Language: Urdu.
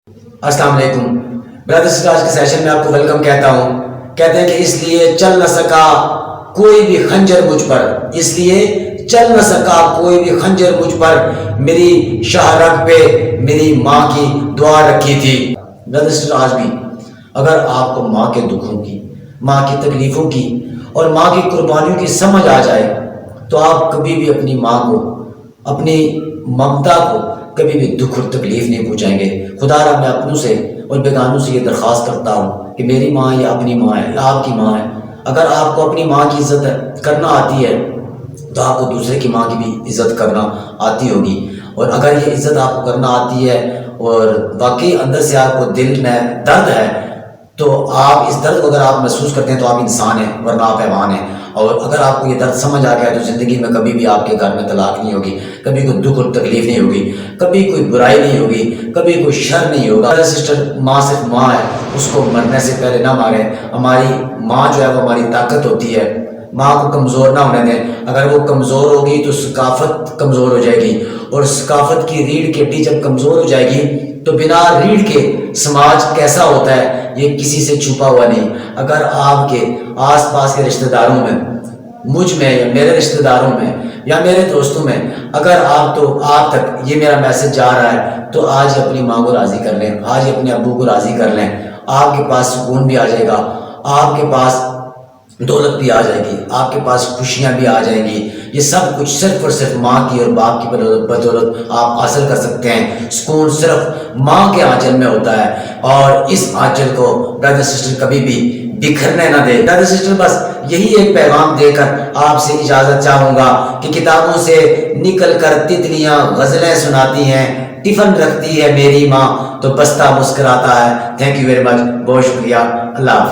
السلام علیکم برادرز، آج کے سیشن میں آپ کو ویلکم کہتا ہوں۔ کہتے ہیں کہ اس لیے چل نہ سکا کوئی بھی خنجر مجھ پر، اس لیے چل نہ سکا کوئی بھی خنجر مجھ پر، میری شاہ رگ پہ میری ماں کی دعا رکھی تھی۔ برادرز، آج بھی اگر آپ کو ماں کے دکھوں کی، ماں کی تکلیفوں کی اور ماں کی قربانیوں کی سمجھ آ جائے تو آپ کبھی بھی اپنی ماں کو، اپنی ممتا کو کبھی بھی دکھ اور تکلیف نہیں پہنچائیں گے۔ خدا را میں اپنوں سے اور بیگانوں سے یہ درخواست کرتا ہوں کہ میری ماں یا اپنی ماں ہے یا آپ کی ماں ہے، اگر آپ کو اپنی ماں کی عزت کرنا آتی ہے تو آپ کو دوسرے کی ماں کی بھی عزت کرنا آتی ہوگی۔ اور اگر یہ عزت آپ کو کرنا آتی ہے اور واقعی اندر سے آپ کو دل میں درد ہے تو آپ اس درد کو اگر آپ محسوس کرتے ہیں تو آپ انسان ہیں، ورنہ آپ حیوان ہیں۔ اور اگر آپ کو یہ درد سمجھ آ گیا تو زندگی میں کبھی بھی آپ کے گھر میں طلاق نہیں ہوگی، کبھی کوئی دکھ اور تکلیف نہیں ہوگی، کبھی کوئی برائی نہیں ہوگی، کبھی کوئی شر نہیں ہوگا۔ سسٹر، ماں صرف ماں ہے، اس کو مرنے سے پہلے نہ ماریں۔ ہماری ماں جو ہے وہ ہماری طاقت ہوتی ہے، ماں کو کمزور نہ ہونے دیں۔ اگر وہ کمزور ہوگی تو ثقافت کمزور ہو جائے گی، اور ثقافت کی ریڑھ کی ہڈی جب کمزور ہو جائے گی تو بنا ریڑھ کے سماج کیسا ہوتا ہے یہ کسی سے چھپا ہوا نہیں۔ اگر آپ کے آس پاس کے رشتہ داروں میں، مجھ میں یا میرے رشتہ داروں میں یا میرے دوستوں میں اگر آپ تک یہ میرا میسج جا رہا ہے تو آج اپنی ماں کو راضی کر لیں، آج اپنے ابو کو راضی کر لیں۔ آپ کے پاس سکون بھی آ جائے گا، آپ کے پاس دولت بھی آ جائے گی، آپ کے پاس خوشیاں بھی آ جائیں گی۔ یہ سب کچھ صرف اور صرف ماں کی اور باپ کی بدولت آپ حاصل کر سکتے ہیں۔ سکون صرف ماں کے آنچل میں ہوتا ہے، اور اس آنچل کو برادر سسٹر کبھی بھی بکھرنے نہ دے۔ برادر سسٹر، بس یہی ایک پیغام دے کر آپ سے اجازت چاہوں گا کہ کتابوں سے نکل کر تتلیاں غزلیں سناتی ہیں، ٹفن رکھتی ہے میری ماں تو بستہ مسکراتا ہے۔ تھینک یو ویری مچ، بہت شکریہ، اللہ حافظ۔